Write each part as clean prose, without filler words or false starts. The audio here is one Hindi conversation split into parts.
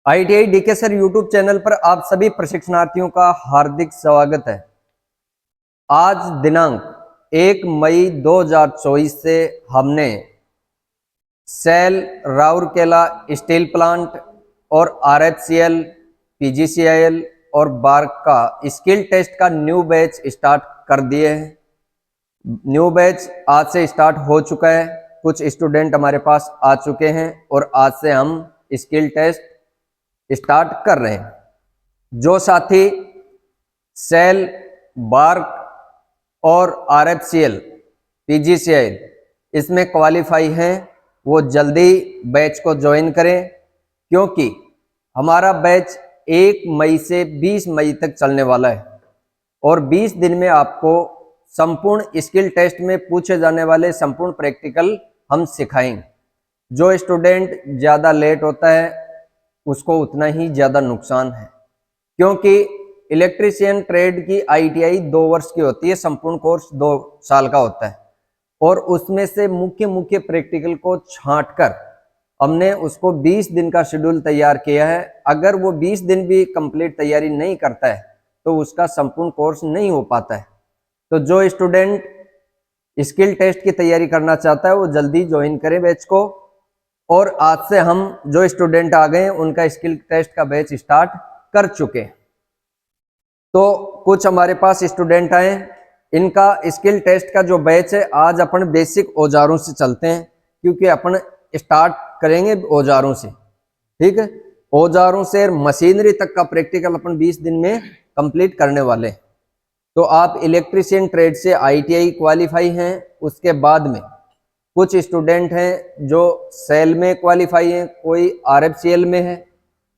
ITI DK sir YouTube channel पर आप सभी प्रशिक्षणार्थियों का हार्दिक स्वागत है। आज दिनांक 1 मई 2024 से हमने सेल, राउरकेला स्टील प्लांट और RFCL, PGCIL और बार्क का स्किल टेस्ट का न्यू बैच स्टार्ट कर दिए हैं। न्यू बैच आज से स्टार्ट हो चुका है। कुछ स्टूडेंट हमारे पास आ चुके हैं और आज से हम स्किल टेस्ट स्टार्ट कर रहे हैं। जो साथी सेल, बार्क और RFCL, PGCIL इसमें क्वालिफाई हैं वो जल्दी बैच को ज्वाइन करें, क्योंकि हमारा बैच 1 मई से 20 मई तक चलने वाला है और 20 दिन में आपको संपूर्ण स्किल टेस्ट में पूछे जाने वाले संपूर्ण प्रैक्टिकल हम सिखाएंगे। जो स्टूडेंट ज़्यादा लेट होता है उसको उतना ही ज़्यादा नुकसान है, क्योंकि इलेक्ट्रीशियन ट्रेड की ITI 2 वर्ष की होती है, संपूर्ण कोर्स 2 साल का होता है और उसमें से मुख्य मुख्य प्रैक्टिकल को छांटकर हमने उसको 20 दिन का शेड्यूल तैयार किया है। अगर वो 20 दिन भी कंप्लीट तैयारी नहीं करता है तो उसका संपूर्ण कोर्स नहीं हो पाता है। तो जो स्टूडेंट स्किल टेस्ट की तैयारी करना चाहता है वो जल्दी ज्वाइन करें बैच को। और आज से हम जो स्टूडेंट आ गए उनका स्किल टेस्ट का बैच स्टार्ट कर चुके हैं। तो कुछ हमारे पास स्टूडेंट आए, इनका स्किल टेस्ट का जो बैच है आज अपन बेसिक औजारों से चलते हैं, क्योंकि अपन स्टार्ट करेंगे औजारों से। ठीक है, औजारों से मशीनरी तक का प्रैक्टिकल अपन 20 दिन में कंप्लीट करने वाले हैं। तो आप इलेक्ट्रीशियन ट्रेड से ITI क्वालिफाई हैं, उसके बाद में कुछ स्टूडेंट हैं जो सेल में क्वालिफाई हैं, कोई RFCL में है।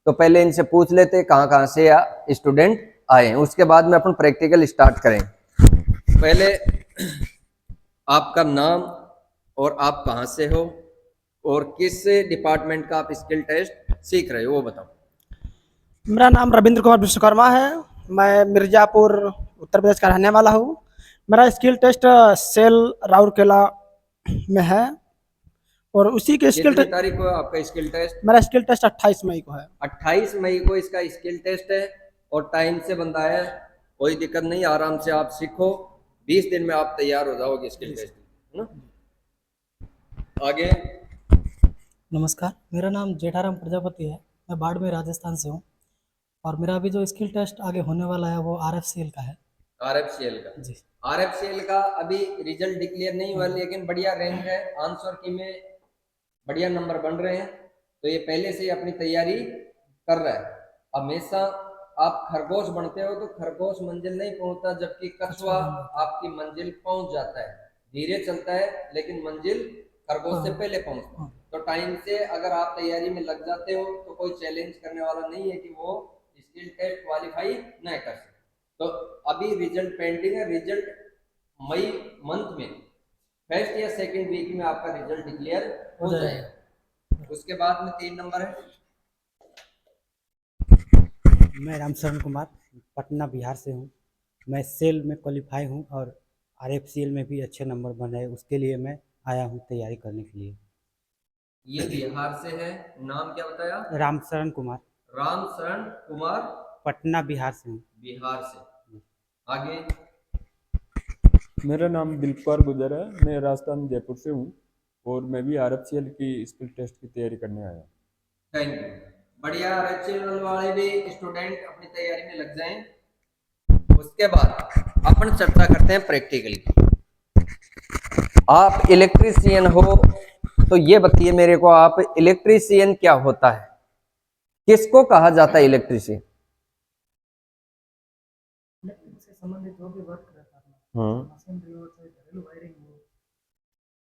तो पहले इनसे पूछ लेते कहाँ से स्टूडेंट आए हैं, उसके बाद में अपन प्रैक्टिकल स्टार्ट करें। पहले आपका नाम और आप कहाँ से हो और किस डिपार्टमेंट का आप स्किल टेस्ट सीख रहे हो वो बताओ। मेरा नाम रविंद्र कुमार विश्वकर्मा है। मैं मिर्ज़ापुर उत्तर प्रदेश का रहने वाला हूँ। मेरा स्किल टेस्ट सेल राउरकेला में है और उसी के स्किल कितनी तारीख को आपका स्किल टेस्ट? मेरा स्किल टेस्ट 28 मई को है। 28 मई को इसका स्किल टेस्ट है और टाइम से बंदा है, कोई दिक्कत नहीं, आराम से आप सीखो, 20 दिन में आप तैयार हो जाओगे स्किल टेस्ट, है ना। आगे। नमस्कार, मेरा नाम जेठाराम प्रजापति है। मैं बाड़मेर राजस्थान से हूँ और मेरा अभी जो स्किल टेस्ट आगे होने वाला है वो RFCL का है। RFCL का जी। RFCL का अभी रिजल्ट डिक्लेयर नहीं हुआ, लेकिन बढ़िया रैंक है, आंसर की में बढ़िया नंबर बन रहे हैं, तो ये पहले से ही अपनी तैयारी कर रहा है। हमेशा आप खरगोश बनते हो तो खरगोश मंजिल नहीं पहुंचता, जबकि कछुआ आपकी मंजिल पहुंच जाता है। धीरे चलता है लेकिन मंजिल खरगोश से पहले पहुंचता है। तो टाइम से अगर आप तैयारी में लग जाते हो तो कोई चैलेंज करने वाला नहीं है कि वो स्किल टेस्ट क्वालिफाई न कर सके। तो अभी रिजल्ट पेंडिंग है, रिजल्ट मई मंथ में फर्स्ट या सेकंड वीक में आपका रिजल्ट डिक्लेयर हो जाएगा। उसके बाद में 3 नंबर है। मैं रामशरण कुमार पटना बिहार से हूँ। मैं सेल में क्वालिफाई हूँ और RFCL में भी अच्छे नंबर बन रहे, उसके लिए मैं आया हूँ तैयारी करने के लिए। ये बिहार से है, नाम क्या बताया? रामशरण कुमार। रामशरण कुमार, पटना बिहार से हूँ। बिहार से। आगे। मेरा नाम दिलकुमार गुजर है, मैं राजस्थान जयपुर से हूँ और मैं भी RFCL की स्किल टेस्ट की तैयारी करने आया। Thank you. बढ़िया, RFCL वाले भी स्टूडेंट अपनी तैयारी में लग जाएं। उसके बाद अपन चर्चा करते हैं प्रैक्टिकल की। आप इलेक्ट्रीशियन हो तो ये बताइए मेरे को, आप इलेक्ट्रीशियन क्या होता है, किसको कहा जाता है इलेक्ट्रीशियन? से संबंधित जो भी वर्क रहता है, मशीनरी हो चाहे घरेलू वायरिंग हो,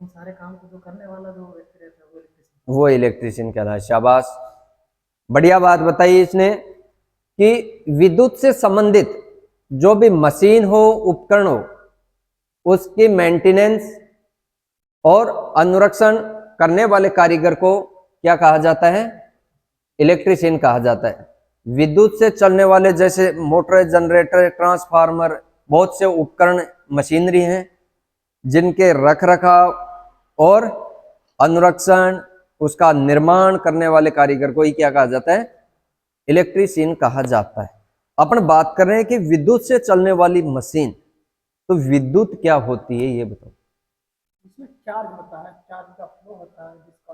उन सारे काम को जो करने वाला जो व्यक्ति रहता है वो इलेक्ट्रीशियन कहलाता है। शाबाश, बढ़िया बात बताई इसने कि विद्युत से संबंधित जो भी मशीन हो, उपकरण हो, उसकी मेंटेनेंस और अनुरक्षण करने वाले कारीगर को क्या कहा जाता है? इलेक्ट्रीशियन कहा जाता है। विद्युत से चलने वाले जैसे मोटर, जनरेटर, ट्रांसफार्मर, बहुत से उपकरण मशीनरी हैं जिनके रख रखाव और अनुरक्षण, उसका निर्माण करने वाले कारीगर को ही क्या कहा जाता है? इलेक्ट्रीशियन कहा जाता है। अपन बात कर रहे हैं कि विद्युत से चलने वाली मशीन, तो विद्युत क्या होती है ये बताओ। इसमें चार्ज होता है, चार्ज का फ्लो होता है जिसका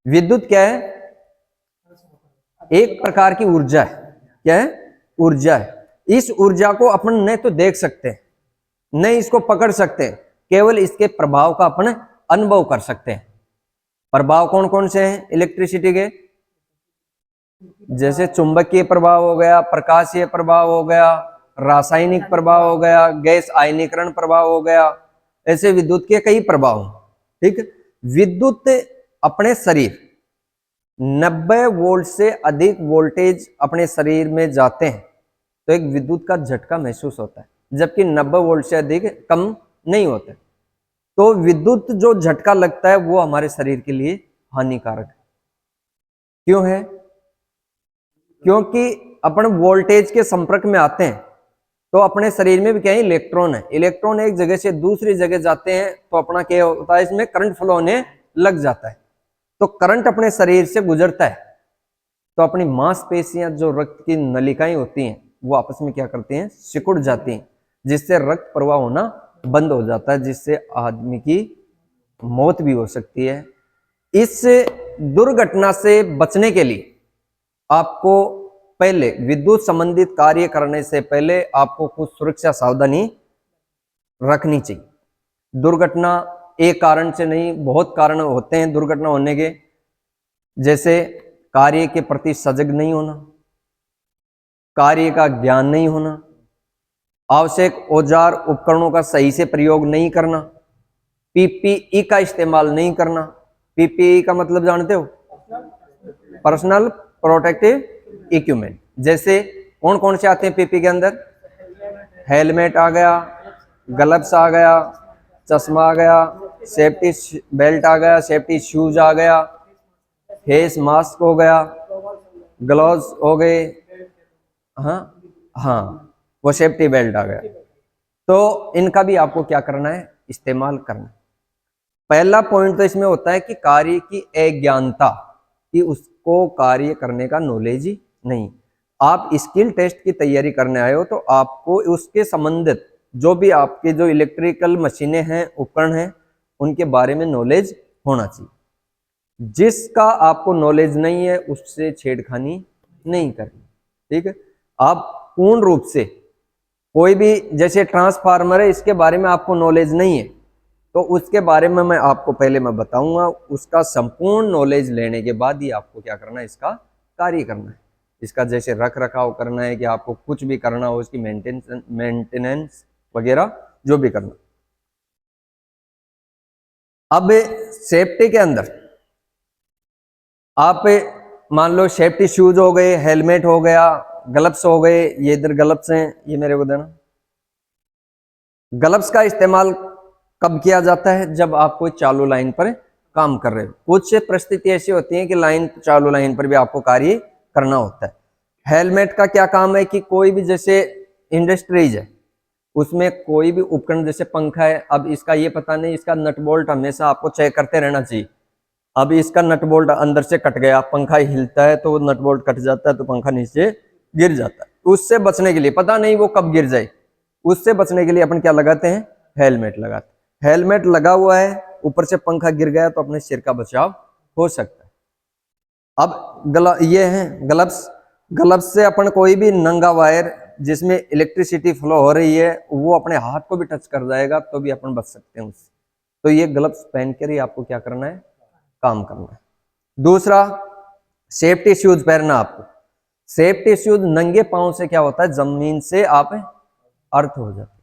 विद्युत क्या है? एक प्रकार की ऊर्जा है। क्या है? ऊर्जा है। इस ऊर्जा को अपन न तो देख सकते हैं, न इसको पकड़ सकते हैं, केवल इसके प्रभाव का अपन अनुभव कर सकते हैं। प्रभाव कौन कौन से हैं इलेक्ट्रिसिटी के? जैसे चुंबकीय प्रभाव हो गया, प्रकाशीय प्रभाव हो गया, रासायनिक प्रभाव हो गया, गैस आयनीकरण प्रभाव हो गया, ऐसे विद्युत के कई प्रभाव हैं। ठीक है। विद्युत अपने शरीर 90 वोल्ट से अधिक वोल्टेज अपने शरीर में जाते हैं तो एक विद्युत का झटका महसूस होता है, जबकि 90 वोल्ट से अधिक कम नहीं होते। तो विद्युत जो झटका लगता है वो हमारे शरीर के लिए हानिकारक है। क्यों है? क्योंकि अपन वोल्टेज के संपर्क में आते हैं तो अपने शरीर में भी क्या है? इलेक्ट्रॉन है। इलेक्ट्रॉन एक जगह से दूसरी जगह जाते हैं तो अपना क्या होता है? इसमें करंट फ्लो होने लग जाता है। तो करंट अपने शरीर से गुजरता है तो अपनी मांसपेशियां, जो रक्त की नलिकाएं होती हैं, वो आपस में क्या करती हैं? सिकुड़ जाती हैं, जिससे रक्त प्रवाह होना बंद हो जाता है, जिससे आदमी की मौत भी हो सकती है। इस दुर्घटना से बचने के लिए आपको पहले विद्युत संबंधित कार्य करने से पहले आपको कुछ सुरक्षा सावधानी रखनी चाहिए। दुर्घटना एक कारण से नहीं, बहुत कारण होते हैं दुर्घटना होने के। जैसे कार्य के प्रति सजग नहीं होना, कार्य का ज्ञान नहीं होना, आवश्यक औजार उपकरणों का सही से प्रयोग नहीं करना, पीपीई का इस्तेमाल नहीं करना। पीपीई का मतलब जानते हो? Personal protective equipment. जैसे कौन कौन से आते हैं पीपी के अंदर? हेलमेट आ गया, ग्लव्स आ गया, चश्मा आ गया, सेफ्टी बेल्ट आ गया, सेफ्टी शूज आ गया, फेस मास्क हो गया, ग्लव्स हो गए। हाँ, वो सेफ्टी बेल्ट आ गया। तो इनका भी आपको क्या करना है? इस्तेमाल करना। पहला पॉइंट तो इसमें होता है कि कार्य की अज्ञानता, कि उसको कार्य करने का नॉलेज ही नहीं। आप स्किल टेस्ट की तैयारी करने आए हो तो आपको उसके संबंधित जो भी आपके जो इलेक्ट्रिकल मशीनें हैं, उपकरण हैं, उनके बारे में नॉलेज होना चाहिए। जिसका आपको नॉलेज नहीं है उससे छेड़खानी नहीं करनी। ठीक है। आप पूर्ण रूप से कोई भी, जैसे ट्रांसफार्मर है, इसके बारे में आपको नॉलेज नहीं है तो उसके बारे में मैं आपको पहले मैं बताऊंगा। उसका संपूर्ण नॉलेज लेने के बाद ही आपको क्या करना है? इसका कार्य करना है। इसका जैसे रख रखाव करना है, कि आपको कुछ भी करना हो, उसकी मेंटेनेंस वगैरह जो भी करना। अब सेफ्टी के अंदर आप मान लो सेफ्टी शूज हो गए, हेलमेट हो गया, ग्लव्स हो गए। ये इधर ग्लव्स हैं, ये मेरे को देना। ग्लव्स का इस्तेमाल कब किया जाता है? जब आप कोई चालू लाइन पर काम कर रहे हो। कुछ परिस्थिति ऐसी होती है कि चालू लाइन पर भी आपको कार्य करना होता है। हेलमेट का क्या काम है कि कोई भी, जैसे इंडस्ट्रीज है, उसमें कोई भी उपकरण, जैसे पंखा है, अब इसका ये पता नहीं, इसका नट बोल्ट हमेशा आपको चेक करते रहना चाहिए। अब इसका नट बोल्ट अंदर से कट गया, पंखा हिलता है तो नट बोल्ट कट जाता है तो पंखा नीचे गिर जाता है। उससे बचने के लिए, पता नहीं वो कब गिर जाए, उससे बचने के लिए अपन क्या लगाते हैं? हेलमेट लगाते हैं। हेलमेट लगा हुआ है, ऊपर से पंखा गिर गया तो अपने सिर का बचाव हो सकता है। अब ये हैं ग्लव्स। ग्लव्स से अपन कोई भी नंगा वायर जिसमें इलेक्ट्रिसिटी फ्लो हो रही है, वो अपने हाथ को भी टच कर जाएगा तो भी अपन बच सकते हैं उससे। तो ये ग्लव्स पहन कर ही आपको क्या करना है? काम करना है। दूसरा, सेफ्टी शूज पहनना आपको। सेफ्टी शूज, नंगे पांव से क्या होता है? जमीन से आप अर्थ हो जाते।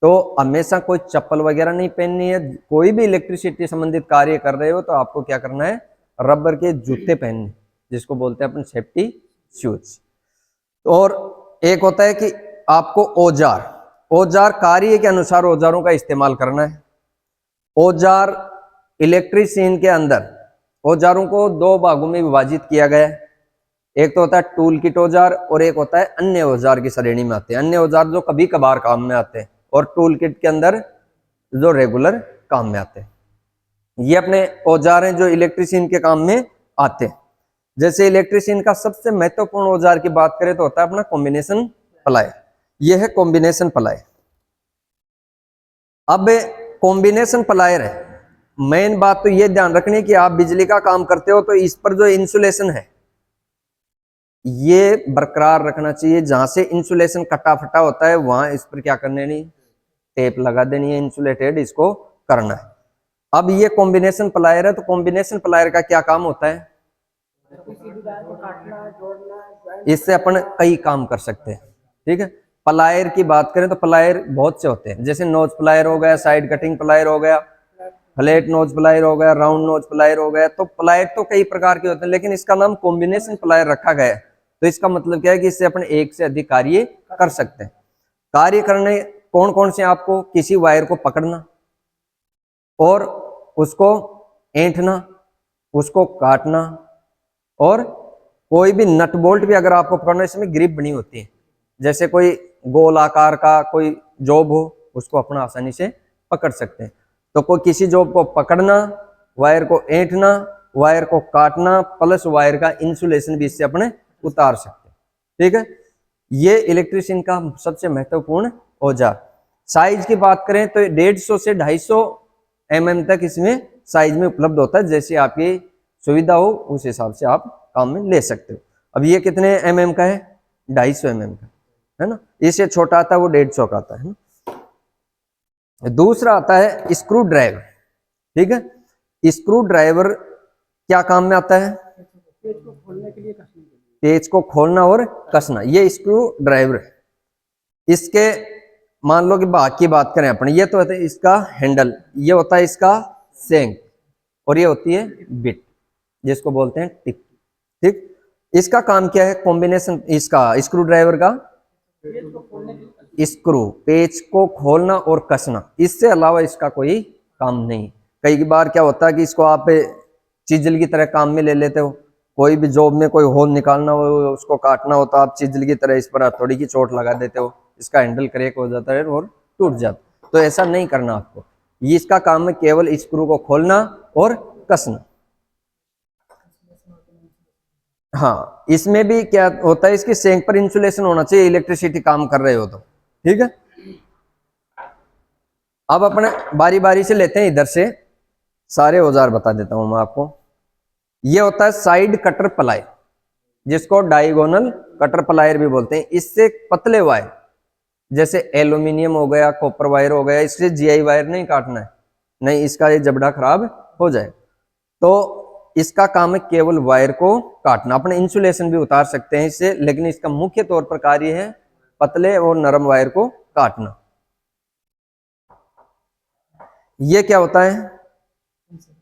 तो हमेशा कोई चप्पल वगैरह नहीं पहननी है। कोई भी इलेक्ट्रिसिटी संबंधित कार्य कर रहे हो तो आपको क्या करना है? रबर के जूते पहनने, जिसको बोलते हैं अपन सेफ्टी शूज। और एक होता है कि आपको औजार कार्य के अनुसार औजारों का इस्तेमाल करना है। औजार इलेक्ट्रीशियन के अंदर औजारों को दो भागों में विभाजित किया गया है। एक तो होता है टूल किट औजार और एक होता है अन्य औजार की श्रेणी में आते हैं। अन्य औजार जो कभी कभार काम में आते हैं और टूल किट के अंदर जो रेगुलर काम में आते हैं। ये अपने औजार हैं जो इलेक्ट्रीशियन के काम में आते हैं। जैसे इलेक्ट्रीशियन का सबसे महत्वपूर्ण औजार की बात करें तो होता है अपना कॉम्बिनेशन प्लायर। यह है कॉम्बिनेशन प्लायर। अब कॉम्बिनेशन प्लायर है, मेन बात तो ये ध्यान रखनी कि आप बिजली का काम करते हो तो इस पर जो इंसुलेशन है ये बरकरार रखना चाहिए। जहां से इंसुलेशन कटा फटा होता है वहां इस पर क्या करने नहीं, टेप लगा देनी है, इंसुलेटेड इसको करना है। अब ये कॉम्बिनेशन प्लायर है, तो कॉम्बिनेशन प्लायर का क्या काम होता है, इससे अपन कई काम कर सकते हैं। ठीक है, प्लायर की बात करें तो प्लायर बहुत से होते हैं, जैसे नोज प्लायर हो गया, साइड कटिंग प्लायर हो गया, फ्लैट नोज प्लायर हो गया, राउंड नोज प्लायर हो गया। तो प्लायर तो कई प्रकार के होते हैं, लेकिन इसका नाम कॉम्बिनेशन प्लायर रखा गया है। तो इसका मतलब क्या है कि इससे अपन एक से अधिक कार्य कर सकते हैं। कार्य करने कौन कौन से, आपको किसी वायर को पकड़ना और उसको ऐंठना, उसको काटना, और कोई भी नट बोल्ट भी अगर आपको पकड़ना, इसमें ग्रिप बनी होती है, जैसे कोई गोल आकार का कोई जॉब हो उसको अपना आसानी से पकड़ सकते हैं। तो कोई किसी जॉब को पकड़ना, वायर को ऐंठना, वायर को काटना, प्लस वायर का इंसुलेशन भी इससे अपने उतार सकते हैं। ठीक है, ये इलेक्ट्रीशियन का सबसे महत्वपूर्ण औजार। साइज की बात करें तो 150 से 250 mm तक इसमें साइज में उपलब्ध होता है, जैसे आपकी सुविधा हो उस हिसाब से आप काम में ले सकते हो। अब ये कितने mm का है, 250 mm का है ना। इससे छोटा आता है वो 150 का आता है ना। दूसरा आता है स्क्रू ड्राइवर। ठीक है, स्क्रू ड्राइवर क्या काम में आता है, पेच को खोलना और कसना, ये स्क्रू ड्राइवर है। इसके मान लो कि भाग की बात करें अपन, ये तो होता है इसका हैंडल, ये होता है इसका सेंक, और ये होती है बिट जिसको बोलते हैं टिप। ठीक, इसका काम क्या है, कॉम्बिनेशन इसका स्क्रू ड्राइवर का स्क्रू पेच को खोलना और कसना, इससे अलावा इसका कोई काम नहीं। कई बार क्या होता है कि इसको आप चिजल की तरह काम में ले लेते हो, कोई भी जॉब में कोई होल निकालना हो, उसको काटना हो, तो आप चिजल की तरह इस पर हथौड़ी की चोट लगा देते हो, इसका हैंडल क्रैक हो जाता है और टूट जाता। तो ऐसा नहीं करना आपको, ये इसका काम है केवल स्क्रू को खोलना और कसना। हाँ, इसमें भी क्या होता है, इसकी सेंक पर इंसुलेशन होना चाहिए, इलेक्ट्रिसिटी काम कर रहे हो तो। ठीक है, अब अपने बारी बारी से लेते हैं, इधर से सारे औजार बता देता हूं मैं आपको। ये होता है साइड कटर प्लायर, जिसको डायगोनल कटर प्लायर भी बोलते हैं। इससे पतले वायर जैसे एल्यूमिनियम हो गया, कॉपर वायर हो गया, इससे जीआई वायर नहीं काटना है, नहीं इसका ये जबड़ा खराब हो जाए। तो इसका काम है केवल वायर को काटना, अपने इंसुलेशन भी उतार सकते हैं इससे, लेकिन इसका मुख्य तौर पर कार्य है पतले और नरम वायर को काटना। ये क्या होता है,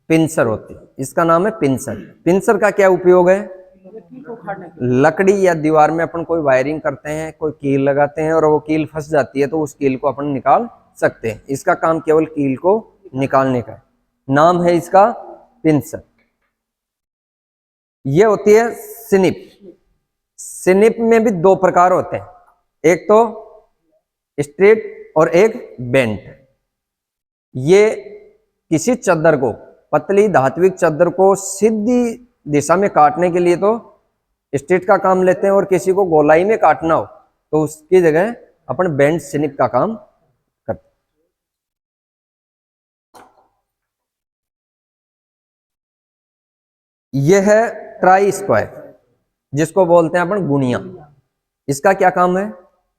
पिंसर होती है, इसका नाम है पिंसर। पिंसर का क्या उपयोग है, लकड़ी या दीवार में अपन कोई वायरिंग करते हैं, कोई कील लगाते हैं और वो कील फंस जाती है, तो उस कील को अपन निकाल सकते हैं। इसका काम केवल कील को निकालने का है, नाम है इसका पिंसर। ये होती है स्निप। स्निप में भी दो प्रकार होते हैं, एक तो स्ट्रेट और एक बेंट। ये किसी चादर को, पतली धात्विक चादर को सीधी दिशा में काटने के लिए तो स्ट्रेट का काम लेते हैं, और किसी को गोलाई में काटना हो तो उसकी जगह अपन बेंट स्निप का काम करते हैं। यह है ट्राई स्क्वायर, जिसको बोलते हैं अपन गुणिया। इसका क्या काम है,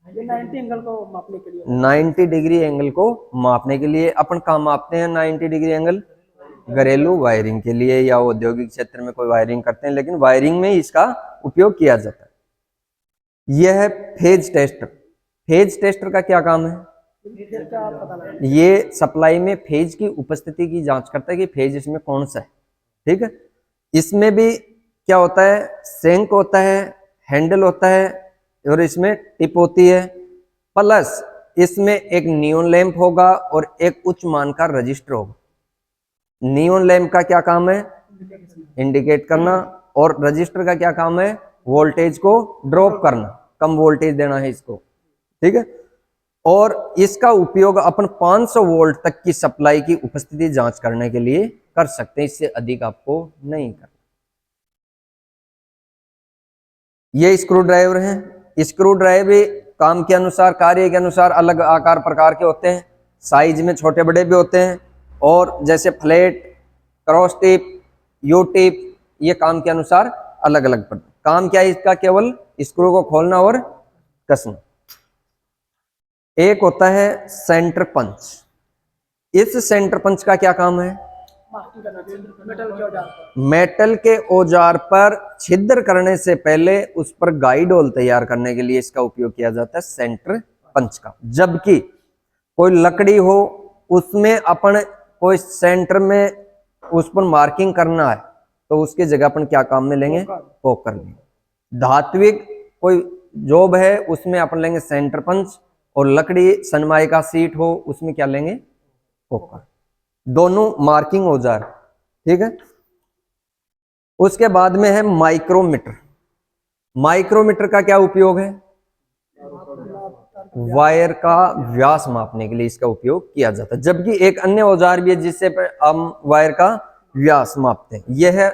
90 एंगल को मापने के लिए, 90 डिग्री एंगल को मापने के लिए। अपन कहाँ मापते हैं 90 डिग्री एंगल, घरेलू वायरिंग के लिए या औद्योगिक क्षेत्र में कोई वायरिंग करते हैं, लेकिन वायरिंग में इसका उपयोग किया जाता है। यह है फेज टेस्टर। फेज टेस्टर का क्या काम है, ये सप्लाई में फेज की उपस्थिति की जांच करता है कि फेज इसमें कौन सा है। ठीक है, इसमें भी क्या होता है, सेंक होता है, हैंडल होता है, और इसमें टिप होती है, प्लस इसमें एक नियॉन लैंप होगा और एक उच्च मान का रजिस्टर होगा। नियॉन लैंप का क्या काम है, इंडिकेट करना, और रजिस्टर का क्या काम है, वोल्टेज को ड्रॉप करना, कम वोल्टेज देना है इसको। ठीक है, और इसका उपयोग अपन 500 वोल्ट तक की सप्लाई की उपस्थिति जांच करने के लिए कर सकते हैं, इससे अधिक आपको नहीं करना। ये स्क्रू ड्राइवर हैं। स्क्रू ड्राइवर भी काम के अनुसार, कार्य के अनुसार अलग आकार प्रकार के होते हैं, साइज में छोटे बड़े भी होते हैं, और जैसे flat, cross tip, you tip, ये काम के अनुसार अलग अलग पड़ते। काम क्या है इसका? केवल स्क्रू को खोलना और कसना। एक होता है सेंटर पंच। इस सेंटर पंच का क्या काम है? मेटल के औजार पर छिद्र करने से पहले उस पर गाइड होल तैयार करने के लिए इसका उपयोग किया जाता है, सेंटर पंच का। जबकि कोई लकड़ी हो, उसमें अपन कोई सेंटर में उस पर मार्किंग करना है, तो उसकी जगह अपन क्या काम में लेंगे? पोकर लेंगे। धात्विक कोई जॉब है, उसमें अपन लेंगे सेंटर पंच, और लकड़ी सनमाई का सीट हो, उसमें क्या लेंगे? पोकर। दोनों मार्किंग औजार, ठीक है। उसके बाद में है माइक्रोमीटर। माइक्रोमीटर का क्या उपयोग है? वायर का व्यास मापने के लिए इसका उपयोग किया जाता है। जबकि एक अन्य औजार भी है जिससे हम वायर का व्यास मापते हैं, यह है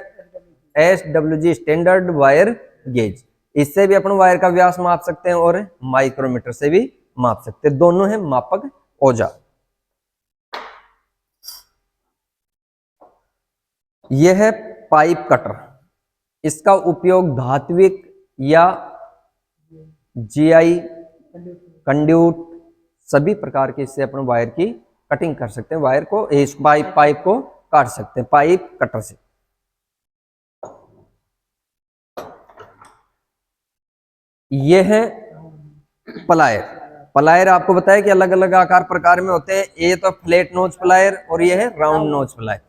SWG, स्टैंडर्ड वायर गेज। इससे भी अपन वायर का व्यास माप सकते हैं और माइक्रोमीटर से भी माप सकते हैं। दोनों है मापक औजार। यह है पाइप कटर। इसका उपयोग धात्विक या GI, कंड्यूट, सभी प्रकार के इससे अपन वायर की कटिंग कर सकते हैं, वायर को, इस पाइप को काट सकते हैं पाइप कटर से। यह है प्लायर। प्लायर आपको बताया कि अलग अलग आकार प्रकार में होते हैं। ये तो फ्लैट नोज प्लायर और ये है round knows plier.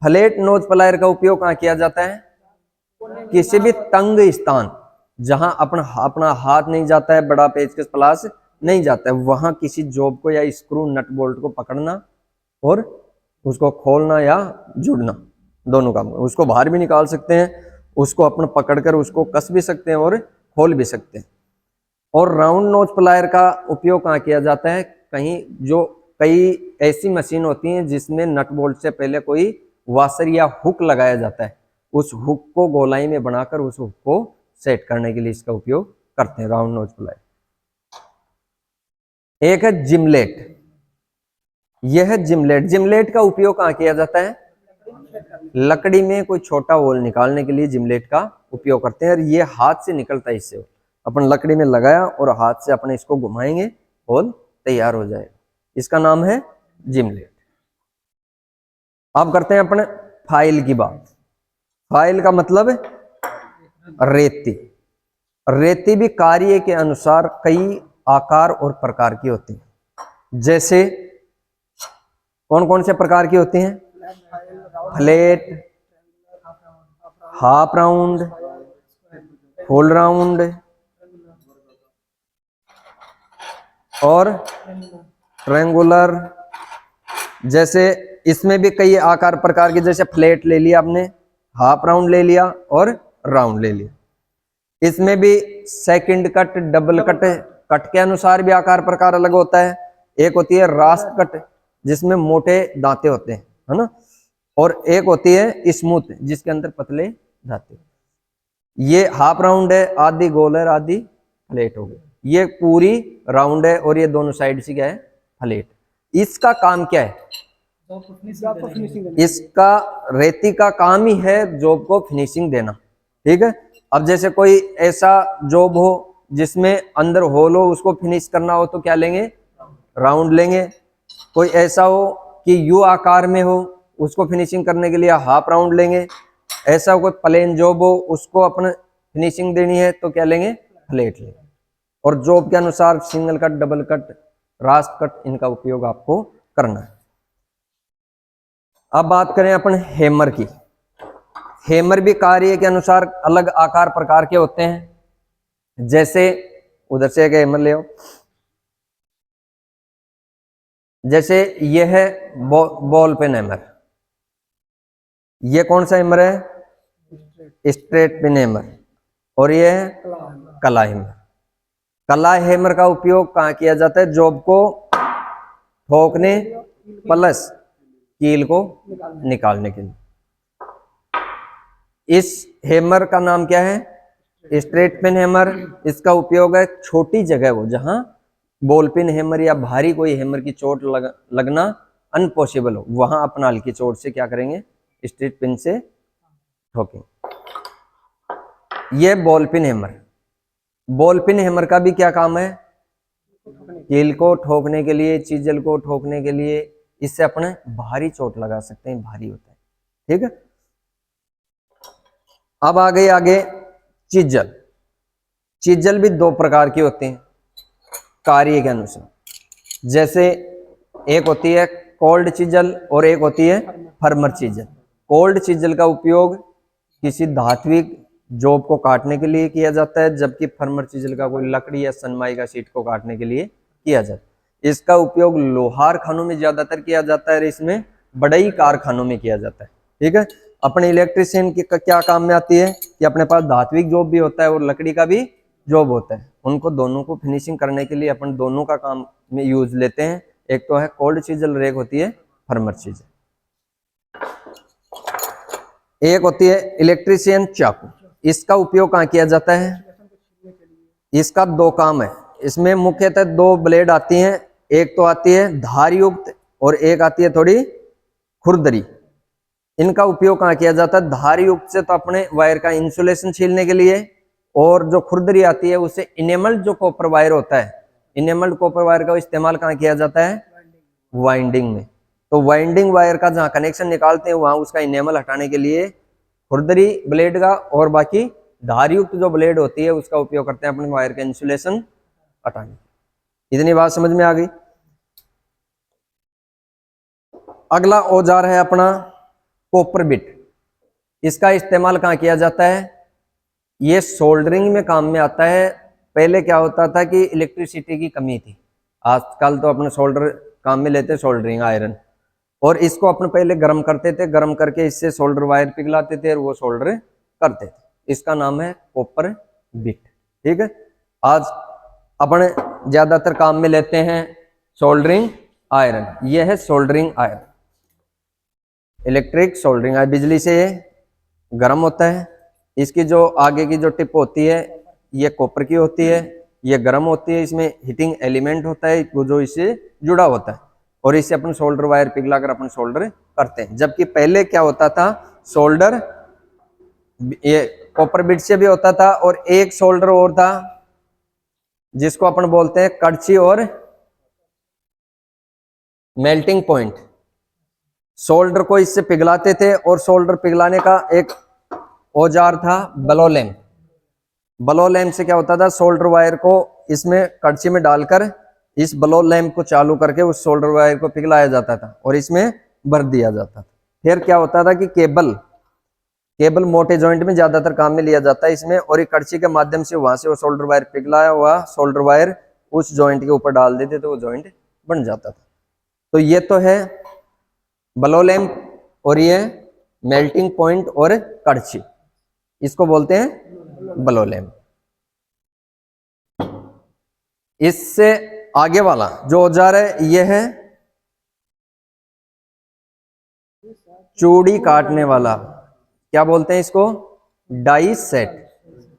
Flat knows plier का उपयोग कहाँ किया जाता है? किसी भी तंग स्थान जहां अपना हाथ नहीं जाता है, बड़ा पेचकस प्लास नहीं जाता है, वहां किसी जॉब को या स्क्रू नट बोल्ट को पकड़ना और उसको खोलना या जुड़ना, दोनों काम। उसको बाहर भी निकाल सकते हैं, उसको अपन पकड़कर उसको कस भी सकते हैं और खोल भी सकते हैं। और राउंड नोज प्लायर का उपयोग कहाँ किया जाता है? कई ऐसी मशीन होती हैं जिसमें नट बोल्ट से पहले कोई वाशर या हुक लगाया जाता है, उस हुक को गोलाई में बनाकर उस हुक को सेट करने के लिए इसका उपयोग करते हैं, राउंड नोज प्लायर। एक है जिमलेट। यह है जिमलेट। जिमलेट का उपयोग कहाँ किया जाता है? लकड़ी में कोई छोटा होल निकालने के लिए जिमलेट का उपयोग करते हैं, और ये हाथ से निकलता है। इससे अपन लकड़ी में लगाया और हाथ से अपने इसको घुमाएंगे, होल तैयार हो जाएगा। इसका नाम है जिमलेट। अब करते हैं अपने फाइल की बात। फाइल का मतलब रेती। रेती भी कार्य के अनुसार कई आकार और प्रकार की होती है। जैसे कौन कौन से प्रकार की होती हैं? Flat, half round, full round और ट्रायंगुलर। जैसे इसमें भी कई आकार प्रकार के, जैसे फ्लैट ले लिया आपने, हाफ राउंड ले लिया और राउंड ले लिया। इसमें भी second cut, double cut, cut के अनुसार भी आकार प्रकार अलग होता है। एक होती है रास्ट कट जिसमें मोटे दांते होते हैं, है ना, और एक होती है स्मूथ जिसके अंदर पतले दांते। ये हाफ राउंड है, आधी गोल है, आधी फ्लैट हो गई। ये पूरी राउंड है और ये दोनों साइड से क्या है? फ्लैट। इसका काम क्या है? इसका रेती का काम ही है जॉब को फिनिशिंग देना, ठीक है। अब जैसे कोई ऐसा जॉब हो जिसमें अंदर होल हो, उसको फिनिश करना हो तो क्या लेंगे? राउंड लेंगे। कोई ऐसा हो कि यू आकार में हो, उसको फिनिशिंग करने के लिए हाफ राउंड लेंगे। ऐसा कोई प्लेन जॉब हो, उसको अपन फिनिशिंग देनी है तो क्या लेंगे? फ्लैट लेंगे। और जॉब के अनुसार single cut, double cut, Rust cut, इनका उपयोग आपको करना है। अब बात करें अपन हैमर की। हैमर भी कार्य के अनुसार अलग आकार प्रकार के होते हैं। जैसे उधर से एक हैमर ले आओ। जैसे यह है बॉल पेन हैमर। ये कौन सा हैमर है? Straight peen hammer. और ये है कला हैमर। कला हैमर का उपयोग कहाँ किया जाता है? जॉब को ठोकने प्लस कील को निकालने के लिए। इस हैमर का नाम क्या है? Straight pin hammer. इसका उपयोग है छोटी जगह वो जहां बॉल पिन हैमर या भारी कोई हैमर की चोट लगना अनपॉसिबल हो, वहां अपना हल्की चोट से क्या करेंगे? स्ट्रेट पिन से ठोकेंगे। ये ball pin hammer. Ball pin hammer का भी क्या काम है? कील को ठोकने के लिए, चीजल को ठोकने के लिए। इससे अपने भारी चोट लगा सकते हैं, भारी होता है। ठीक है। अब आ गई आगे चीजल। चीजल भी दो प्रकार की होती हैं कार्य के अनुसार। जैसे एक होती है कोल्ड चीजल और एक होती है फर्मर चीजल। कोल्ड चीजल का उपयोग किसी धात्विक जॉब को काटने के लिए किया जाता है, जबकि फर्मर चीजल का कोई लकड़ी या सनमाई का शीट को काटने के लिए किया जाता है। इसका उपयोग लोहार खानों में ज्यादातर किया जाता है और इसमें बड़ई कारखानों में किया जाता है। ठीक है। अपने इलेक्ट्रिशियन की क्या काम में आती है कि अपने पास धात्विक जॉब भी होता है और लकड़ी का भी जॉब होता है। उनको दोनों को फिनिशिंग करने के लिए अपन दोनों का काम में यूज लेते हैं। एक तो है कोल्ड चीजल और एक होती है फर्मर चीजल। एक होती है इलेक्ट्रिशियन चाकू। इसका उपयोग कहाँ किया जाता है? इसका दो काम है। इसमें मुख्यतः दो ब्लेड आती हैं। एक तो आती है धार युक्त और एक आती है थोड़ी खुरदरी। इनका उपयोग कहाँ किया जाता है? धार युक्त से तो अपने वायर का इंसुलेशन छीलने के लिए, और जो खुरदरी आती है उससे इनेमल्ड जो कॉपर वायर होता है, इनेमल्ड कॉपर वायर का इस्तेमाल कहाँ किया जाता है? वाइंडिंग में। तो वाइंडिंग वायर का जहाँ कनेक्शन निकालते हैं वहां उसका इनेमल हटाने के लिए खुरदरी ब्लेड का और बाकी धारयुक्त जो ब्लेड होती है उसका उपयोग करते हैं अपने वायर का इंसुलेशन हटाने। इतनी बात समझ में आ गई। अगला औजार है अपना कॉपर बिट। इसका इस्तेमाल कहाँ किया जाता है? ये सोल्डरिंग में काम में आता है। पहले क्या होता था कि इलेक्ट्रिसिटी की कमी थी। आजकल तो अपने सोल्डर काम में लेते सोल्डरिंग आयरन, और इसको अपने पहले गर्म करते थे, गर्म करके इससे सोल्डर वायर पिघलाते थे और वो सोल्डर करते थे। इसका नाम है कॉपर बिट। ठीक है। आज अपने ज्यादातर काम में लेते हैं सोल्डरिंग आयरन। यह है soldering iron, electric soldering iron. बिजली से ये गर्म होता है। इसकी जो आगे की जो टिप होती है ये कॉपर की होती है, ये गर्म होती है। इसमें हीटिंग एलिमेंट होता है जो इससे जुड़ा होता है, और इससे अपन सोल्डर वायर पिघलाकर अपन सोल्डर करते हैं। जबकि पहले क्या होता था, सोल्डर ये कॉपर बिट से भी होता था, और एक सोल्डर और था जिसको अपन बोलते हैं कड़छी और मेल्टिंग पॉइंट। सोल्डर को इससे पिघलाते थे, और सोल्डर पिघलाने का एक औजार था ब्लो लैंप। ब्लो लैंप से क्या होता था, सोल्डर वायर को इसमें कड़छी में डालकर इस ब्लो लैंप को चालू करके उस सोल्डर वायर को पिघलाया जाता था और इसमें भर दिया जाता था। फिर क्या होता था कि केबल मोटे जॉइंट में ज्यादातर काम में लिया जाता है इसमें, और एक कड़छी के माध्यम से वहां से वो सोल्डर वायर पिघलाया हुआ सोल्डर वायर उस जॉइंट के ऊपर डाल देते तो वो जॉइंट बन जाता था। तो ये तो है ब्लो लैंप, और ये मेल्टिंग पॉइंट और कड़छी, इसको बोलते हैं ब्लो लैंप। इससे आगे वाला जो औजार है यह है चूड़ी काटने वाला। क्या बोलते हैं इसको? Die set.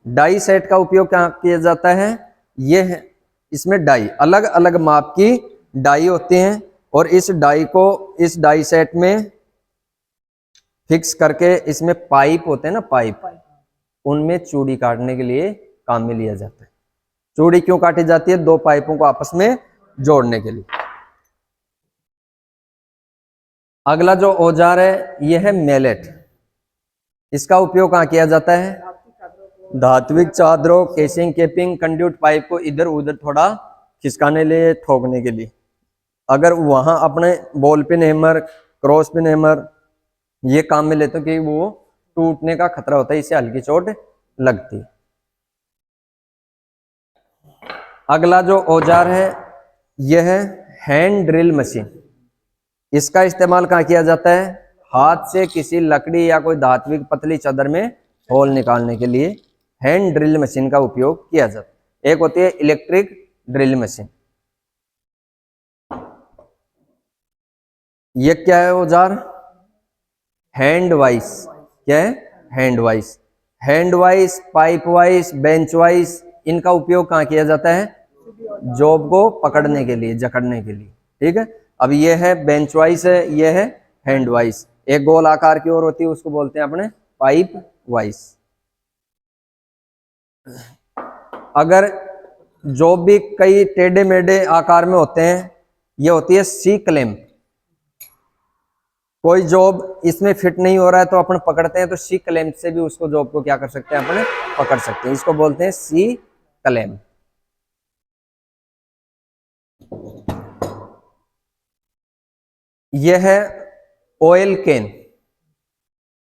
डाई सेट का उपयोग क्या किया जाता है? यह है, इसमें डाई अलग अलग माप की डाई होती हैं, और इस डाई को इस डाई सेट में फिक्स करके इसमें पाइप होते हैं ना, पाइप, उनमें चूड़ी काटने के लिए काम में लिया जाता है। चूड़ी क्यों काटी जाती है? दो पाइपों को आपस में जोड़ने के लिए। अगला जो औजार है यह है मेलेट। इसका उपयोग कहाँ किया जाता है? धात्विक चादरों, केसिंग, केपिंग, कंड्यूट पाइप को इधर उधर थोड़ा खिसकाने लिए, ठोकने के लिए। अगर वहां अपने ball pin hammer, cross pin hammer ये काम में लेते कि वो टूटने का खतरा होता है, इससे हल्की चोट लगती है। अगला जो औजार है यह है हैंड ड्रिल मशीन। इसका इस्तेमाल कहाँ किया जाता है? हाथ से किसी लकड़ी या कोई धात्विक पतली चादर में होल निकालने के लिए हैंड ड्रिल मशीन का उपयोग किया जाता है। एक होती है इलेक्ट्रिक ड्रिल मशीन। ये क्या है औजार? Hand vice. क्या है? Hand vice. Hand vice, pipe vice, bench vice, इनका उपयोग कहाँ किया जाता है? जॉब को पकड़ने के लिए, जकड़ने के लिए। ठीक है, अब ये है बेंच वाइस है, ये है हैंड वाइस। एक गोल आकार की ओर होती है, उसको बोलते हैं अपने पाइप वाइस। अगर जॉब भी कई टेढ़े मेढ़े आकार में होते हैं, ये होती है सी क्लैंप। कोई जॉब इसमें फिट नहीं हो रहा है तो अपन पकड़ते हैं, तो सी क्लैंप से भी उसको जॉब को क्या कर सकते हैं? अपने पकड़ सकते हैं। इसको बोलते हैं सी क्लैंप। यह है ऑयल कैन।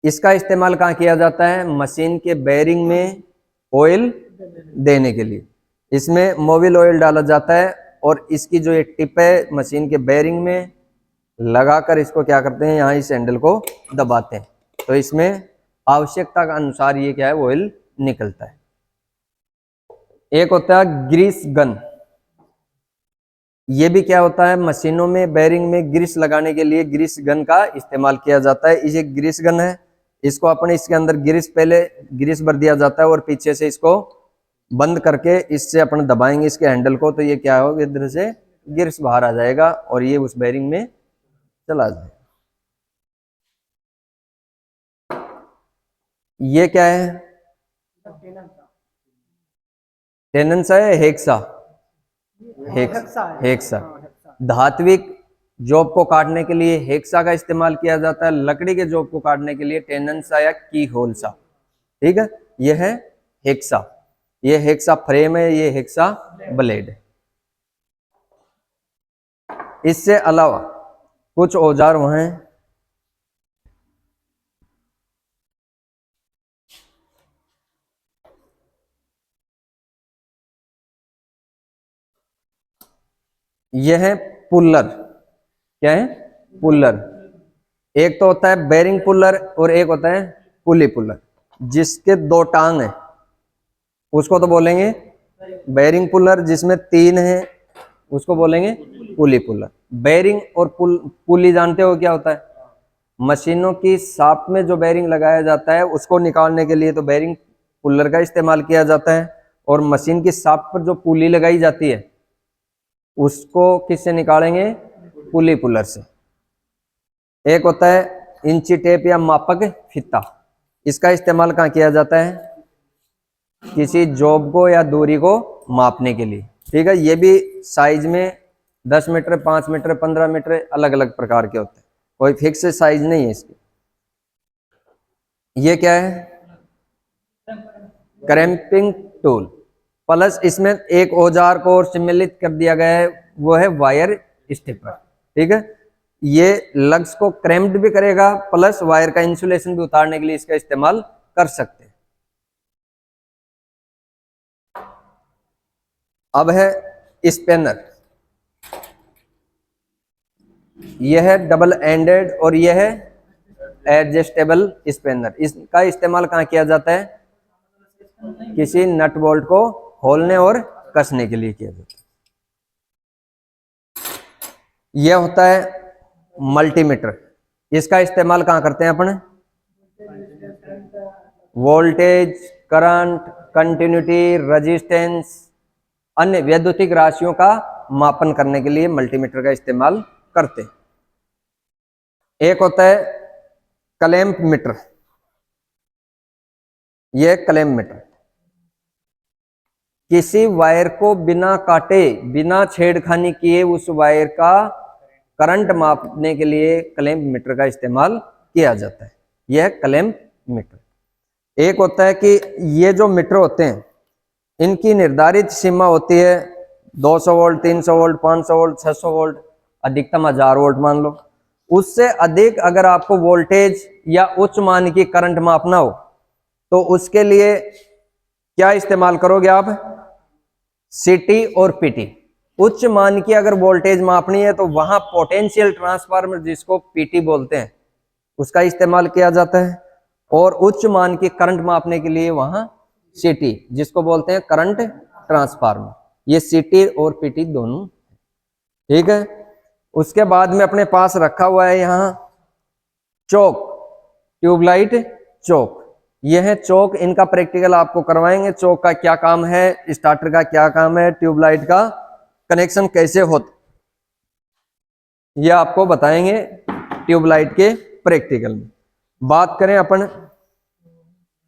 इसका इस्तेमाल कहाँ किया जाता है? मशीन के बेरिंग में ऑयल देने के लिए। इसमें मोबिल ऑयल डाला जाता है और इसकी जो ये टिप है मशीन के बेरिंग में लगाकर इसको क्या करते हैं? यहाँ इस हैंडल को दबाते हैं, तो इसमें आवश्यकता के अनुसार ये क्या है? ऑयल निकलता है। एक होता है ग्रीस गन। ये भी क्या होता है? मशीनों में बेरिंग में ग्रीस लगाने के लिए ग्रीस गन का इस्तेमाल किया जाता है। ये ग्रीस गन है, इसको अपने इसके अंदर ग्रीस, पहले ग्रीस भर दिया जाता है और पीछे से इसको बंद करके इससे अपन दबाएंगे इसके हैंडल को, तो ये क्या होगा? इधर से ग्रीस बाहर आ जाएगा और ये उस बेरिंग में चला जाएगा। ये क्या है? टेनन्स है, हेक्सा। हेक्सा। धात्विक जॉब को काटने के लिए हेक्सा का इस्तेमाल किया जाता है, लकड़ी के जॉब को काटने के लिए टेनन्सा या की होलसा। ठीक है, यह है हेक्सा। ये हेक्सा फ्रेम है, ये हेक्सा ब्लेड है। इससे अलावा कुछ औजार वहां हैं। यह है पुल्लर। क्या है? पुल्लर। एक तो होता है बेरिंग पुल्लर और एक होता है पुली पुल्लर। जिसके दो टांग है उसको तो बोलेंगे बेरिंग पुल्लर, जिसमें तीन है उसको बोलेंगे पुली पुल्लर। बेरिंग और पुली जानते हो क्या होता है? मशीनों की शाफ्ट में जो बेरिंग लगाया जाता है उसको निकालने के लिए तो बेरिंग पुल्लर का इस्तेमाल किया जाता है, और मशीन की शाफ्ट पर जो पुली लगाई जाती है उसको किससे निकालेंगे? पुली पुल्लर से। एक होता है इंची टेप या मापक फीता। इसका इस्तेमाल कहाँ किया जाता है? किसी जॉब को या दूरी को मापने के लिए। ठीक है, ये भी साइज में 10 मीटर, 5 मीटर, 15 मीटर अलग अलग प्रकार के होते हैं, कोई फिक्स साइज नहीं है इसकी। ये क्या है? क्रैंपिंग टूल। प्लस इसमें एक औजार को और सम्मिलित कर दिया गया है, वो है वायर स्टिपर। ठीक है, ये लग्स को क्रैम्प्ड भी करेगा, प्लस वायर का इंसुलेशन भी उतारने के लिए इसका इस्तेमाल कर सकते हैं। अब है स्पेनर। यह है डबल एंडेड और यह है एडजस्टेबल स्पेनर। इसका इस्तेमाल कहाँ किया जाता है? किसी नट बोल्ट को खोलने और कसने के लिए किया जाता है। यह होता है मल्टीमीटर। इसका इस्तेमाल कहाँ करते हैं अपन? वोल्टेज, करंट, कंटिन्यूटी, रेजिस्टेंस, अन्य वैद्युतिक राशियों का मापन करने के लिए मल्टीमीटर का इस्तेमाल करते हैं। एक होता है क्लैंप मीटर। यह क्लैंप मीटर किसी वायर को बिना काटे, बिना छेड़खानी किए उस वायर का करंट मापने के लिए क्लैंप मीटर का इस्तेमाल किया जाता है। यह क्लैंप मीटर। एक होता है कि ये जो मीटर होते हैं इनकी निर्धारित सीमा होती है 200 वोल्ट, 300 वोल्ट, 500 वोल्ट, 600 वोल्ट, अधिकतम 1000 वोल्ट मान लो। उससे अधिक अगर आपको वोल्टेज या उच्च मान की करंट मापना हो तो उसके लिए क्या इस्तेमाल करोगे आप? सीटी और पीटी। उच्च मान की अगर वोल्टेज मापनी है तो वहां पोटेंशियल ट्रांसफार्मर, जिसको पीटी बोलते हैं, उसका इस्तेमाल किया जाता है, और उच्च मान की करंट मापने के लिए वहां सीटी, जिसको बोलते हैं करंट ट्रांसफार्मर। ये सीटी और पीटी दोनों। ठीक है, उसके बाद में अपने पास रखा हुआ है यहाँ चौक, ट्यूबलाइट चौक। यह है चौक, इनका प्रैक्टिकल आपको करवाएंगे। चौक का क्या काम है, स्टार्टर का क्या काम है, ट्यूबलाइट का कनेक्शन कैसे होता, यह आपको बताएंगे ट्यूबलाइट के प्रैक्टिकल में। बात करें अपन